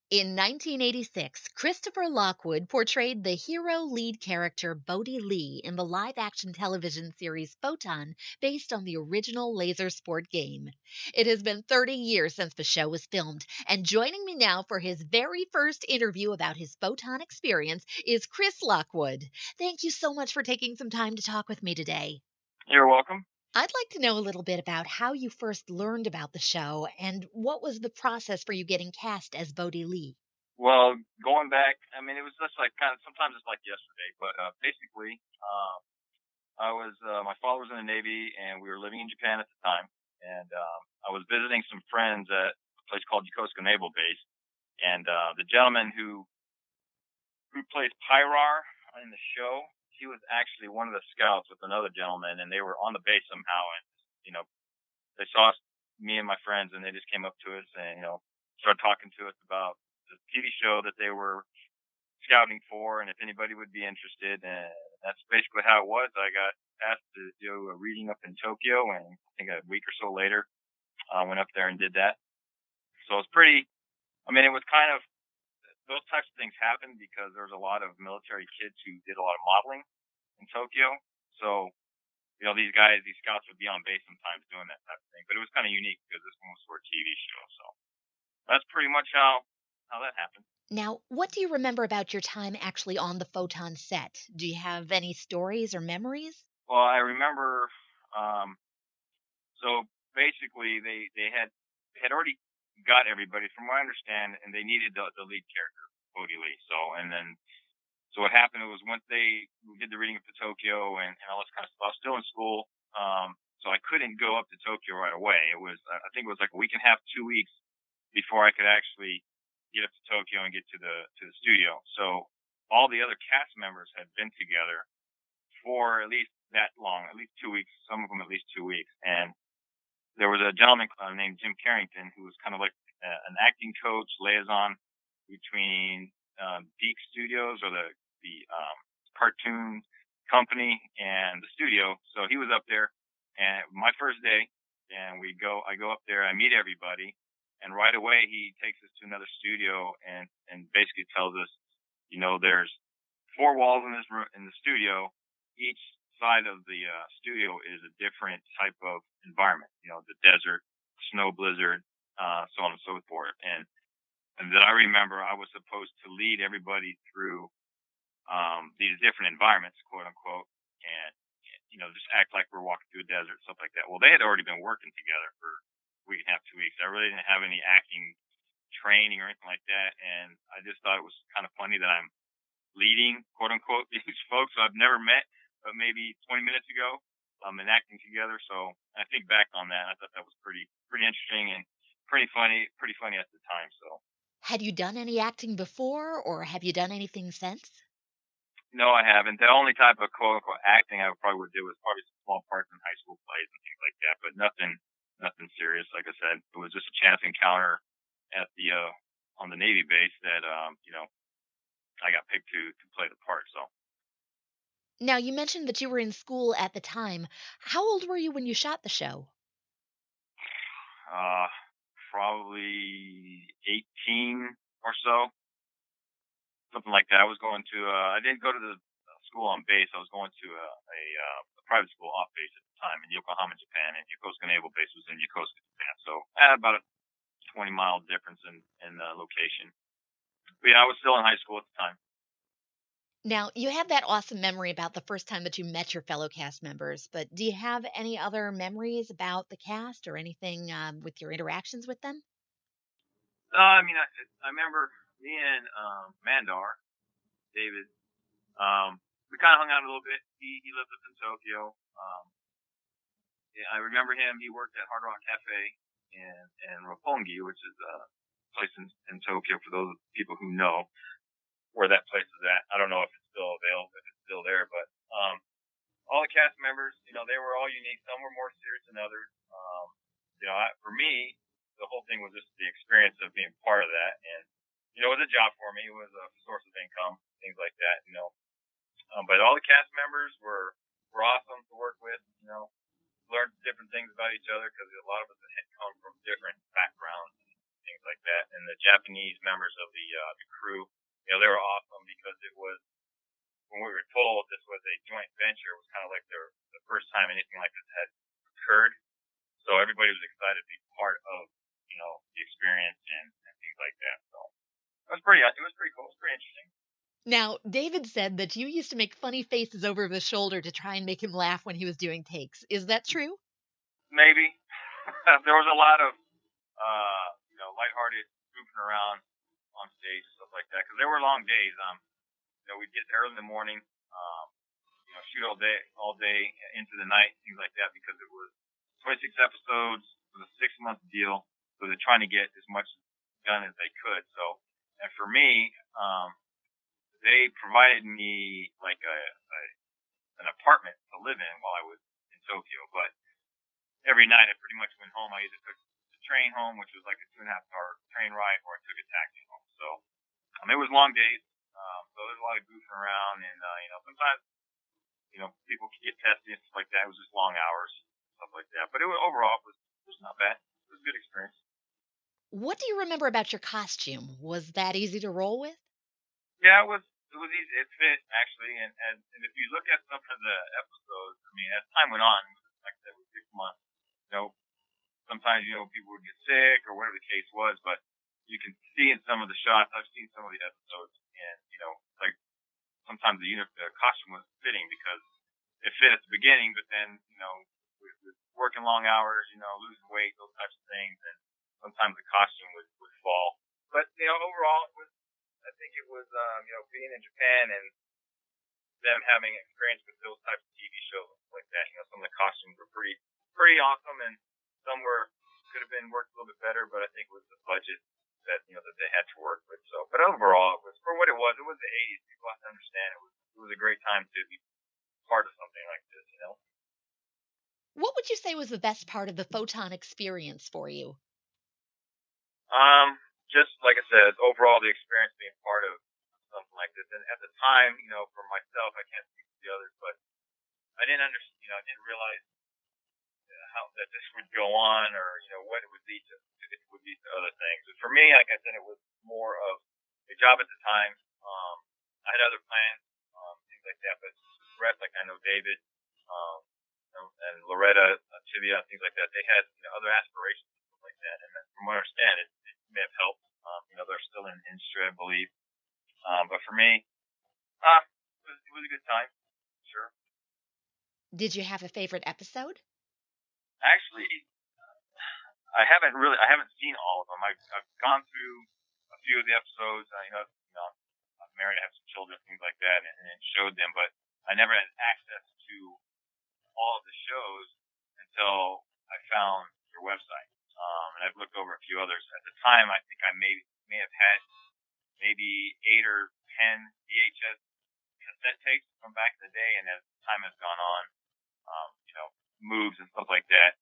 In 1986, Christopher Lockwood portrayed the hero lead character Bhodi Li in the live action television series Photon, based on the original laser sport game. It has been 30 years since the show was filmed, and joining me now for his very first interview about his Photon experience is Chris Lockwood. Thank you so much for taking some time to talk with me today. You're welcome. I'd like to know a little bit about how you first learned about the show and what was the process for you getting cast as Bhodi Li. Well, going back, I mean, it was just like kind of sometimes it's like yesterday, but basically, my father was in the Navy, and we were living in Japan at the time, and I was visiting some friends at a place called Yokosuka Naval Base, and the gentleman who plays Pyrar in the show, he was actually one of the scouts with another gentleman, and they were on the base somehow, and you know, they saw us, me and my friends, and they just came up to us and started talking to us about the TV show that they were scouting for, and if anybody would be interested. And that's basically how it was. I got asked to do a reading up in Tokyo, and I think a week or so later, I went up there and did that. So it's pretty. I mean, it was kind of those types of things happened because there was a lot of military kids who did a lot of modeling in Tokyo. So these guys, these scouts would be on base sometimes doing that type of thing. But it was kind of unique because this one was for a TV show. So that's pretty much how that happened. Now, what do you remember about your time actually on the Photon set? Do you have any stories or memories? Well, I remember. Um, so basically, they had already got everybody, from what I understand, and they needed the lead character, Bhodi Li. So what happened was once we did the reading up to Tokyo and all this kind of stuff, I was still in school. So I couldn't go up to Tokyo right away. I think it was like a week and a half, 2 weeks before I could actually get up to Tokyo and get to the studio. So all the other cast members had been together for at least that long, at least 2 weeks, some of them at least 2 weeks. And there was a gentleman named Jim Carrington who was kind of like an acting coach liaison between Beak Studios, or the cartoon company, and the studio. So he was up there, and my first day, and I go up there, I meet everybody, and right away he takes us to another studio and basically tells us, there's four walls in this room in the studio. Each side of the studio is a different type of environment. The desert, snow blizzard, so on and so forth. And that I remember, I was supposed to lead everybody through these different environments, quote unquote, and just act like we're walking through a desert, stuff like that. Well, they had already been working together for a week and a half, 2 weeks. I really didn't have any acting training or anything like that, and I just thought it was kind of funny that I'm leading, quote unquote, these folks I've never met, but maybe 20 minutes ago, and acting together. So I think back on that, I thought that was pretty interesting and pretty funny at the time. So Had you done any acting before, or have you done anything since? no, I haven't. The only type of quote unquote acting I probably would do was probably some small parts in high school plays and things like that, but nothing serious. Like I said, it was just a chance encounter at the on the Navy base that I got picked to play the part. So Now, you mentioned that you were in school at the time. How old were you when you shot the show? uh, probably 18 or so, something like that. I didn't go to the school on base. I was going to a private school off base at the time in Yokohama, Japan, and Yokosuka Naval Base was in Yokosuka, Japan. So about a 20-mile difference in location. But yeah, I was still in high school at the time. Now, you have that awesome memory about the first time that you met your fellow cast members, but do you have any other memories about the cast or anything with your interactions with them? I mean, I remember me and Mandar, David. We kind of hung out a little bit. He lived up in Tokyo. Yeah, I remember him. He worked at Hard Rock Cafe in Roppongi, which is a place in Tokyo. For those people who know where that place is at, I don't know if it's still available, if it's still there, but all the cast members, they were all unique. Some were more serious than others. For me, the whole thing was just the experience of being part of that, and it was a job for me. It was a source of income, things like that. But all the cast members were awesome to work with. Learned different things about each other because a lot of us had come from different backgrounds and things like that. And the Japanese members of the crew, they were awesome because it was when we were told this was a joint venture. It was kind of like the first time anything like this had occurred. So everybody was excited to be part of the experience and things like that. So it was pretty cool. It was pretty interesting. Now, David said that you used to make funny faces over his shoulder to try and make him laugh when he was doing takes. Is that true? Maybe there was a lot of lighthearted goofing around on stage and stuff like that because there were long days. We'd get there early in the morning, shoot all day into the night, things like that because it was 26 episodes with a 6 month deal, so they're trying to get as much done as they could. So, and for me, they provided me like an apartment to live in while I was in Tokyo, but every night I pretty much went home. I either took the train home, which was like a 2.5 hour train ride, or I took a taxi home. So it was long days. So there's a lot of goofing around, and sometimes people could get testy and stuff like that. It was just long hours, stuff like that. But overall it was not bad. It was a good experience. What do you remember about your costume? Was that easy to roll with? Yeah, it was easy. It fit actually, and if you look at some of the episodes, I mean, as time went on, like I said, it was 6 months. You know, sometimes people would get sick or whatever the case was, but you can see in some of the shots. I've seen some of the episodes, and like sometimes the costume was fitting because it fit at the beginning, but then with working long hours, losing weight, those types of things, and sometimes the costume would fall. But overall, I think it was being in Japan and them having experience with those types of TV shows like that. Some of the costumes were pretty awesome, and some could have been worked a little bit better, but I think it was the budget that that they had to work with. So, but overall, it was for what it was. It was the '80s. People have to understand it was a great time to be part of something like this. What would you say was the best part of the Photon experience for you? Just like I said, overall the experience being part of something like this, and at the time, for myself, I can't speak for the others, but I didn't understand. I didn't realize how that this would go on, or what it would lead to. It would lead to other things. But for me, like I said, it was more of a job at the time. I had other plans, things like that. But the rest, like I know David, and Loretta, Tibia, things like that, they had other aspirations, stuff like that. And from what I understand, it may have helped. They're still in the industry, I believe. But for me, it was a good time, sure. Did you have a favorite episode? Actually, I haven't seen all of them. I've gone through a few of the episodes. I'm married, I have some children, things like that, and showed them, but I never had access to all of the shows until I found your website. And I've looked over a few others. At the time, I think I may have had maybe 8 or 10 VHS cassette tapes from back in the day, and as time has gone on, moves and stuff like that,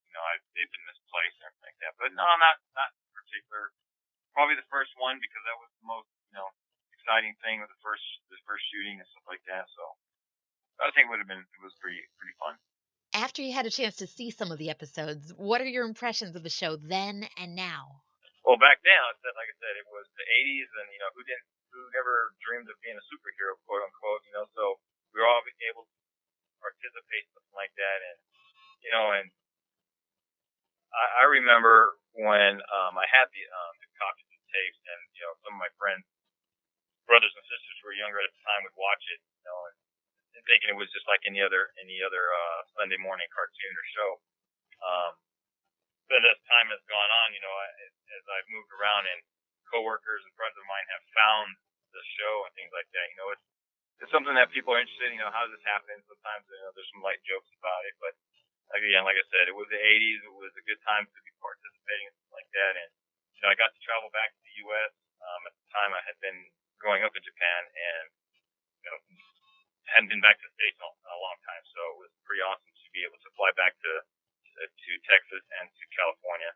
they've been misplaced and everything like that. But no, not in particular. Probably the first one because that was the most exciting thing with the first shooting and stuff like that. So I think it was pretty fun. After you had a chance to see some of the episodes, what are your impressions of the show then and now? Well, back then, like I said, it was the '80s, and who never dreamed of being a superhero, quote unquote. So we were all able to participate in something like that, and I remember when I had the copies of the tapes, and some of my friends, brothers and sisters who were younger at the time, would watch it, and thinking it was just like any other Sunday morning cartoon or show. Um, but as time has gone on, as I've moved around and coworkers and friends of mine have found the show and things like that, it's something that people are interested in. How does this happen? Sometimes there's some light jokes about it, but again, like I said, it was the '80s. It was a good time to be participating in something like that, and I got to travel back to the U.S. At the time, I had been growing up in Japan, and hadn't been back to the States in a long time, so it was pretty awesome to be able to fly back to Texas and to California,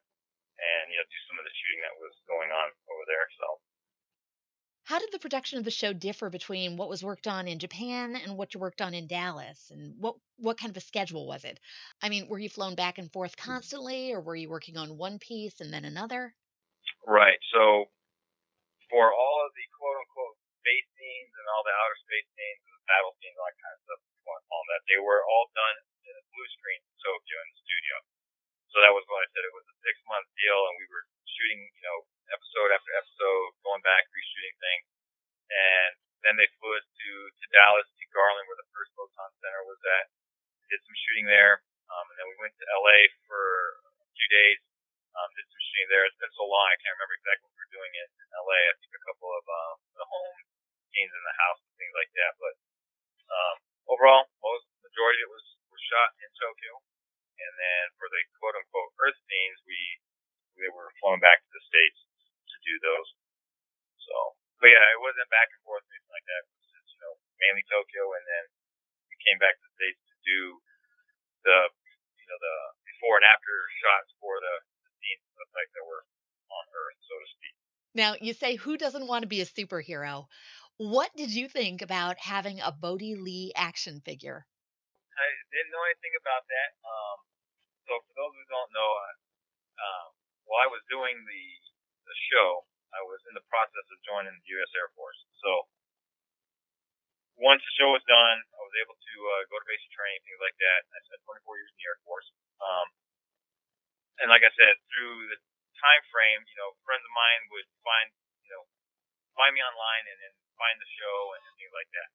and do some of the shooting that was going on over there. So How did the production of the show differ between what was worked on in Japan and what you worked on in Dallas? And what kind of a schedule was it? I mean, were you flown back and forth constantly, or were you working on one piece and then another? Right. So for all of the quote unquote space scenes and all the outer space scenes and the battle scenes, all that kind of stuff, if you want to call them that, they were all done in a blue screen in Tokyo in the studio. So that was what I said. It was a 6 month deal, and we were shooting, episode after episode, going back, reshooting things. And then they flew us to Dallas, to Garland, where the first Photon Center was at. Did some shooting there, and then we went to LA for a few days. Did some shooting there. It's been so long, I can't remember exactly what we were doing in LA. I think a couple of the home scenes in the house and things like that. But overall, majority of it was shot in Tokyo. And then for the quote unquote Earth scenes, we were flown back to the States to do those. So, but yeah, it wasn't back and forth or anything like that. It was just, mainly Tokyo, and then we came back to the States to do the the before and after shots for the scenes and stuff like that were on Earth, so to speak. Now, you say who doesn't want to be a superhero? What did you think about having a Bhodi Li action figure? I didn't know anything about that. So for those who don't know, while I was doing the show, I was in the process of joining the U.S. Air Force. So once the show was done, I was able to go to basic training, things like that. I spent 24 years in the Air Force. And like I said, through the time frame, friends of mine would find me online and then find the show and things like that.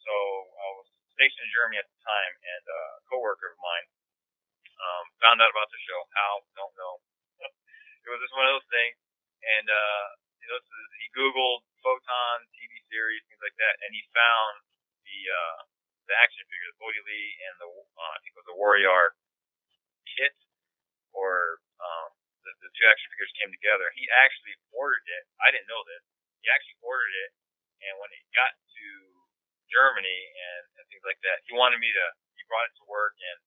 So I was stationed in Germany at the time, and a coworker of mine found out about the show. How? Don't know. It was just one of those things, and he Googled Photon TV series, things like that, and he found the action figures, Bhodi Li and I think it was the Warrior kit, or the two action figures came together. He actually ordered it. I didn't know this. He actually ordered it, and when it got to Germany and things like that, he brought it to work, and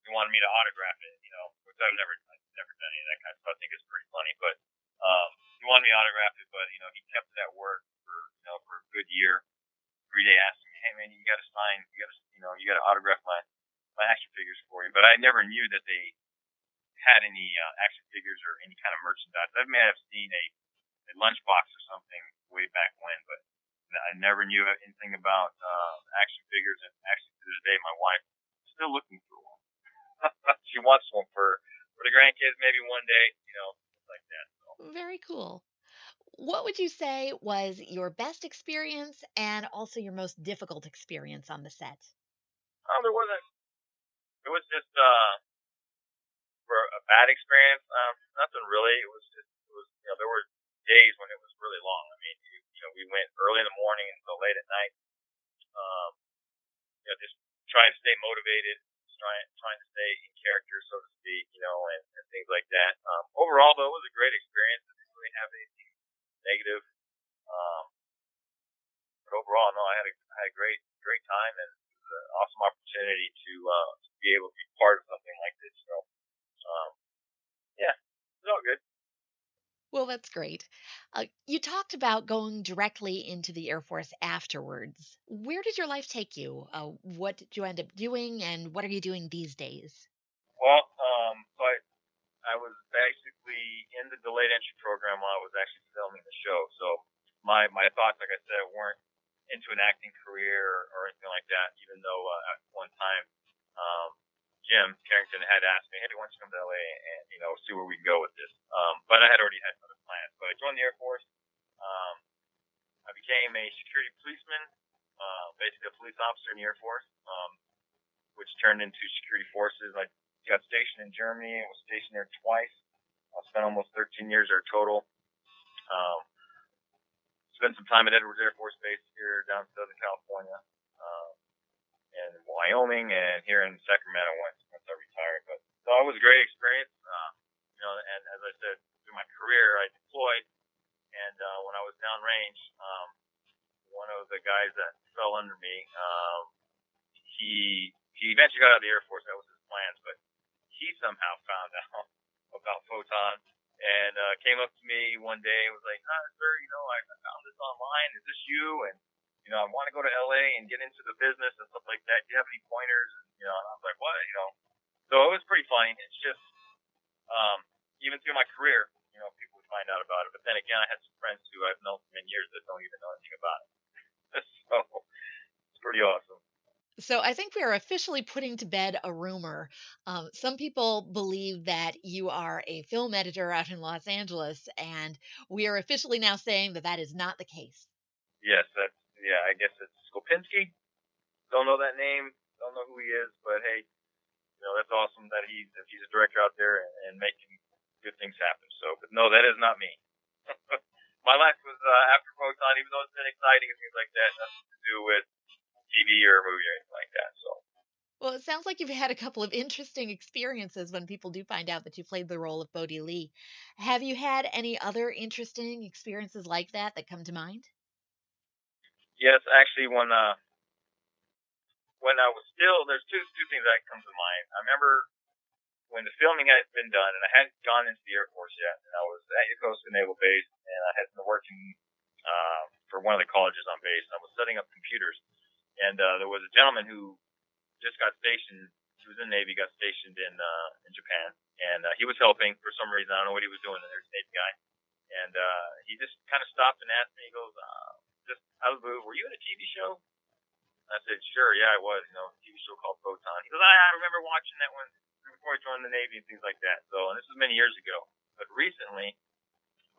he wanted me to autograph it, which I've never done any of that kind of stuff. I think it's pretty funny, but he wanted me to autograph it, but he kept it at work for a good year. Every day asking me, hey man, you got to sign, you got to autograph my action figures for you. But I never knew that they had any action figures or any kind of merchandise. I may have seen a lunchbox or something way back when, but I never knew anything about action figures. And actually, to this day, my wife is still looking for one. She wants one for the grandkids, maybe one day, like that. So. Very cool. What would you say was your best experience and also your most difficult experience on the set? There wasn't. It was just for a bad experience. Nothing really. It was just. It was. There were days when it was really long. I mean, we went early in the morning until late at night. Um, just trying to stay motivated, trying to stay in character, so to speak, and things like that. Overall, though, it was a great experience. I didn't really have anything negative. Um, but overall, no, I had a great time, and it was an awesome opportunity to be able to be part of something like this. So, um, yeah, it's all good. Well, that's great. You talked about going directly into the Air Force afterwards. Where did your life take you? What did you end up doing, and what are you doing these days? Well, so I was basically in the delayed entry program while I was actually filming the show. So my thoughts, like I said, weren't into an acting career or anything like that. Even though at one time, um, Jim Carrington had asked me, "Hey, why don't you come to LA and see where we can go with this?" But I had already had other plans. But I joined the Air Force. Um, I became a security policeman, basically a police officer in the Air Force, which turned into security forces. I got stationed in Germany. I was stationed there twice. I spent almost 13 years there total. Um, spent some time at Edwards Air Force Base here down in Southern California, and Wyoming, and here in Sacramento once I retired. But so it was a great experience. And as I said, through my career, I deployed, and when I was downrange, one of the guys that fell under me, he eventually got out of the Air Force. That was his plans, but he somehow found out about Photon and came up to me one day and was like, sir, I found this online. Is this you? And, I want to go to LA and get into the business and stuff like that. Do you have any pointers? And I was like, what? So it was pretty funny. It's just, even through my career, people to find out about it. But then again, I had some friends who I've known for many years that don't even know anything about it. So it's pretty awesome. So I think we are officially putting to bed a rumor. Some people believe that you are a film editor out in Los Angeles, and we are officially now saying that that is not the case. Yes, that's yeah. I guess it's Skopinski. Don't know that name. Don't know who he is, but hey, that's awesome that he's a director out there and making good things happen. So, but no, that is not me. My life was after Photon, even though it's been exciting and things like that, nothing to do with TV or movie or anything like that. So, Well, it sounds like you've had a couple of interesting experiences when people do find out that you played the role of Bhodi Li. Have you had any other interesting experiences like that that come to mind? yes, actually, when I was still, there's two things that come to mind. I remember when the filming had been done, and I hadn't gone into the Air Force yet, and I was at Yokosuka Naval Base, and I had been working for one of the colleges on base, and I was setting up computers, and there was a gentleman who just got stationed. He was in the Navy, got stationed in Japan, and he was helping for some reason. I don't know what he was doing. There's a Navy guy, and he just kind of stopped and asked me. He goes, "Just out of the blue, were you in a TV show?" I said, "Sure, yeah, I was. A TV show called Photon." He goes, "I remember watching that one before I joined the Navy and things like that." So, and this was many years ago. But recently,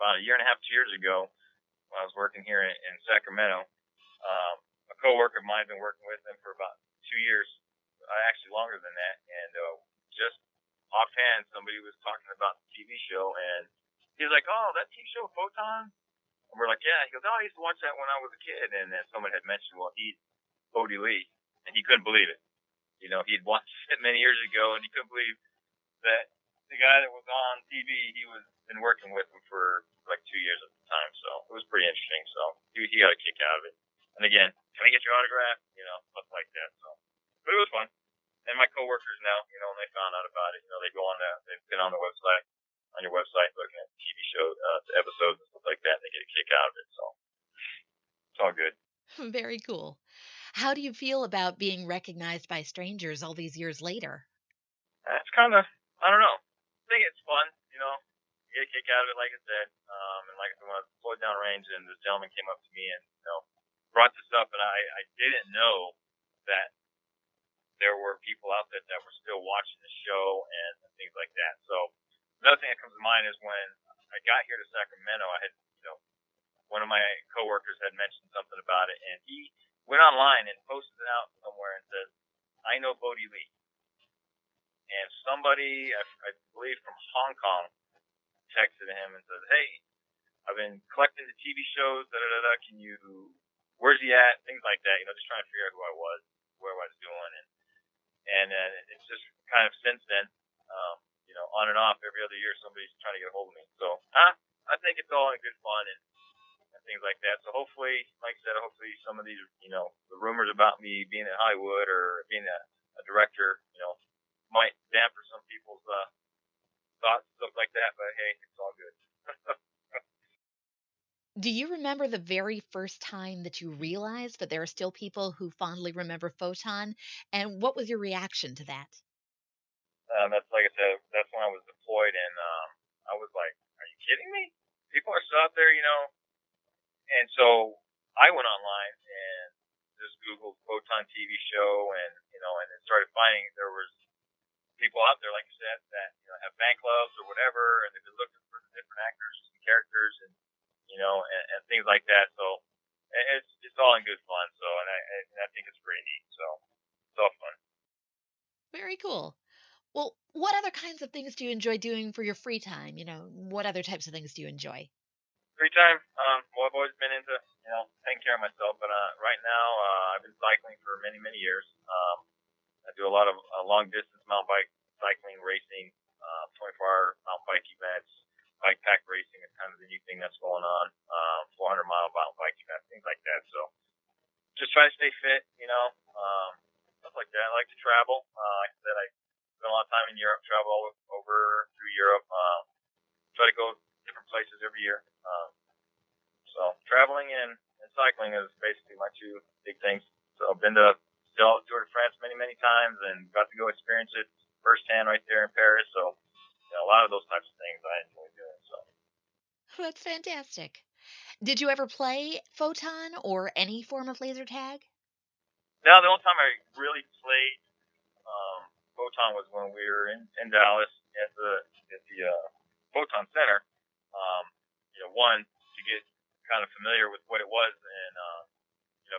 about a year and a half, 2 years ago, when I was working here in Sacramento, a coworker of mine had been working with him for about 2 years, actually longer than that, and just offhand, somebody was talking about the TV show, and he was like, "Oh, that TV show Photon." And we're like, "Yeah." He goes, "Oh, I used to watch that when I was a kid." And then someone had mentioned, well, he's Bhodi Li, and he couldn't believe it. He'd watched it many years ago, and he couldn't believe that the guy that was on TV, he was been working with him for like 2 years at the time. So it was pretty interesting. So he got a kick out of it. And again, can I get your autograph? Stuff like that. So, but it was fun. And my coworkers now, when they found out about it, they go on that, they've been on the website, on your website, looking at the TV show, the episodes and stuff like that, and they get a kick out of it. So it's all good. Very cool. How do you feel about being recognized by strangers all these years later? That's kind of, I don't know. I think it's fun, get a kick out of it, like I said. And like I said, when I was deployed down range, and this gentleman came up to me and brought this up, and I didn't know that there were people out there that were still watching the show and things like that. So another thing that comes to mind is when I got here to Sacramento, I had one of my coworkers had mentioned something about it, and he went online and posted it out somewhere and says, "I know Bhodi Li." And somebody, I believe from Hong Kong, texted him and said, "Hey, I've been collecting the TV shows. Da da da da. Can you? Where's he at? Things like that. Just trying to figure out who I was, what I was doing, and it's just kind of since then, on and off every other year, somebody's trying to get a hold of me. So, I think it's all in good fun and things like that. So hopefully, like I said, hopefully some of these, the rumors about me being in Hollywood or being a director, might damper some people's thoughts, stuff like that. But hey, it's all good. Do you remember the very first time that you realized that there are still people who fondly remember Photon? And what was your reaction to that? That's like I said, that's when I was deployed, and I was like, "Are you kidding me? People are still out there, And so I went online and just Googled Photon TV show, and then started finding there was people out there, like you said, that have fan clubs or whatever, and they've been looking for different actors and characters, and things like that. So it's all in good fun. So, and I think it's pretty neat. So it's all fun. Very cool. Well, what other kinds of things do you enjoy doing for your free time? What other types of things do you enjoy? Free time. Well, I've always been into taking care of myself, but right now I've been cycling for many many years. I do a lot of long distance mountain bike cycling, racing, 24-hour mountain bike events. Bike pack racing is kind of the new thing that's going on. 400-mile mountain bike events, things like that. So just try to stay fit, stuff like that. I like to travel. Like I said, I spent a lot of time in Europe, travel all over through Europe. Try to go different places every year. So traveling and cycling is basically my two big things. So I've been to Tour de France many, many times and got to go experience it firsthand right there in Paris. So a lot of those types of things I enjoy doing. So That's fantastic. Did you ever play Photon or any form of laser tag? Now, the only time I really played Photon was when we were in Dallas at the Photon Center. Um, one to get kind of familiar with what it was, and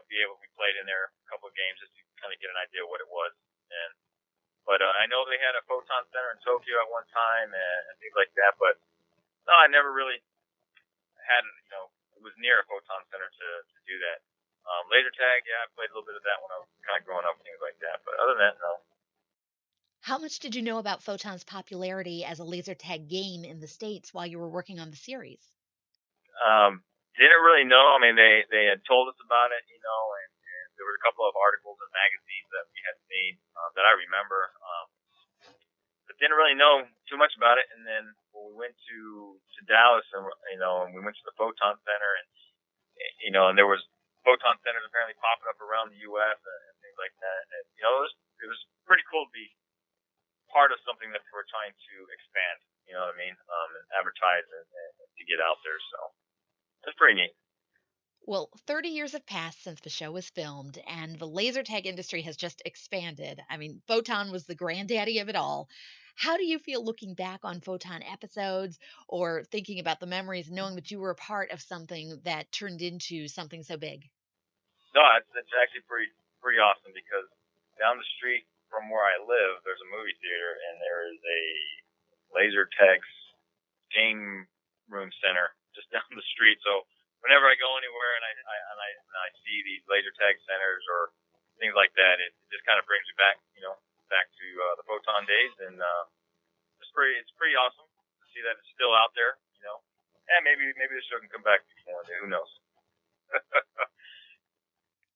be able we played in there a couple of games just to kind of get an idea of what it was. And but I know they had a Photon Center in Tokyo at one time and things like that. But no, I never really had it was near a Photon Center to do that. Laser tag, yeah, I played a little bit of that when I was kind of growing up, things like that. But other than that, no. How much did you know about Photon's popularity as a laser tag game in the States while you were working on the series? Um, didn't really know. I mean, they had told us about it, and there were a couple of articles and magazines that we had seen that I remember, but didn't really know too much about it. And then when we went to Dallas, and we went to the Photon Center, and there was Photon centers apparently popping up around the U.S. and things like that. And it was pretty cool to be part of something that we're trying to expand. You know what I mean? And advertise and to get out there. So it's pretty neat. Well, 30 years have passed since the show was filmed, and the laser tag industry has just expanded. I mean, Photon was the granddaddy of it all. How do you feel looking back on Photon episodes or thinking about the memories, knowing that you were a part of something that turned into something so big? No, it's actually pretty awesome because down the street from where I live, there's a movie theater and there is a laser tag game room center just down the street. So whenever I go anywhere and I see these laser tag centers or things like that, it just kind of brings me back, back to the Photon days, and it's pretty awesome to see that it's still out there. And maybe the show can come back one day. Who knows?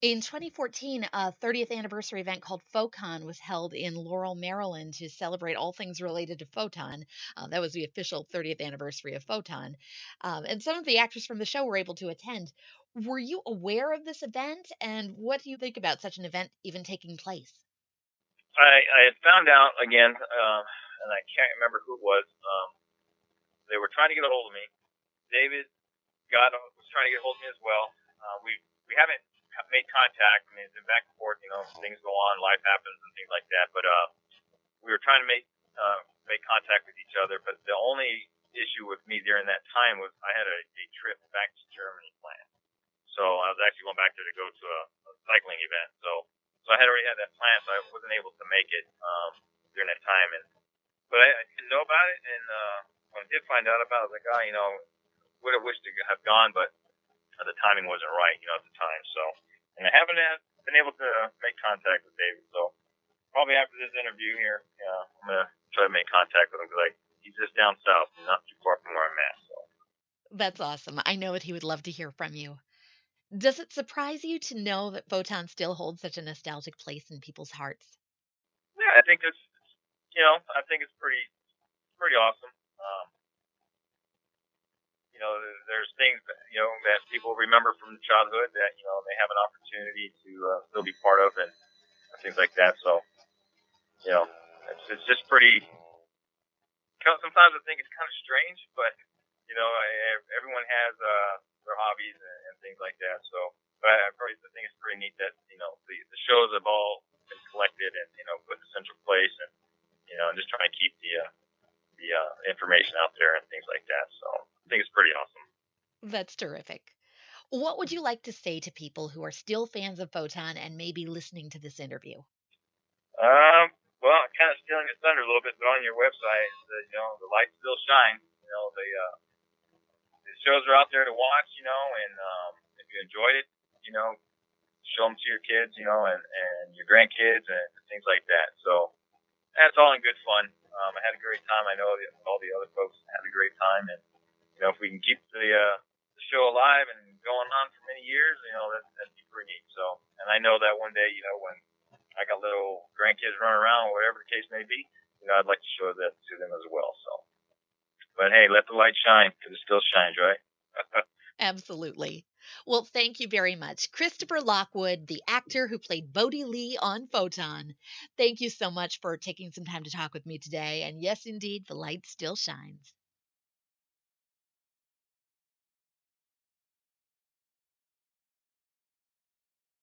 In 2014, a 30th anniversary event called Phocon was held in Laurel, Maryland to celebrate all things related to Photon. That was the official 30th anniversary of Photon. And some of the actors from the show were able to attend. Were you aware of this event? And what do you think about such an event even taking place? I had found out again, and I can't remember who it was. They were trying to get a hold of me. David was trying to get a hold of me as well. We haven't made contact. I mean, it's been back and forth. Things go on, life happens, and things like that. But we were trying to make contact with each other. But the only issue with me during that time was I had a trip back to Germany planned. So I was actually going back there to go to a cycling event. So I had already had that planned, so I wasn't able to make it during that time. But I didn't know about it, and when I did find out about it, I was like, would have wished to have gone, but the timing wasn't right, at the time. So, and I haven't been able to make contact with David. So probably after this interview here, I'm gonna try to make contact with him because he's just down south, not too far from where I'm at. So That's awesome. I know that he would love to hear from you. Does it surprise you to know that Photon still holds such a nostalgic place in people's hearts? yeah, I think it's pretty awesome. There's things that people remember from childhood that they have an opportunity to still be part of and things like that. So you know, it's just pretty. Sometimes I think it's kind of strange, but everyone has their hobbies and things like that. So, but I probably think it's pretty neat that the shows have all been collected and put in a central place, and and just trying to keep the information out there and things like that. So I think it's pretty awesome. That's terrific. What would you like to say to people who are still fans of Photon and maybe listening to this interview? Um, well, kind of stealing your thunder a little bit, but on your website, the lights still shine. The shows are out there to watch, and if you enjoyed it, show them to your kids, and your grandkids and things like that. So that's all in good fun. I had a great time. I know all the other folks had a great time, and if we can keep the show alive and going on for many years, that'd be pretty neat. So, and I know that one day, when I got little grandkids running around, whatever the case may be, I'd like to show that to them as well. So, but hey, let the light shine because it still shines, right? Absolutely. Well, thank you very much. Christopher Lockwood, the actor who played Bhodi Li on Photon. Thank you so much for taking some time to talk with me today. And yes, indeed, the light still shines.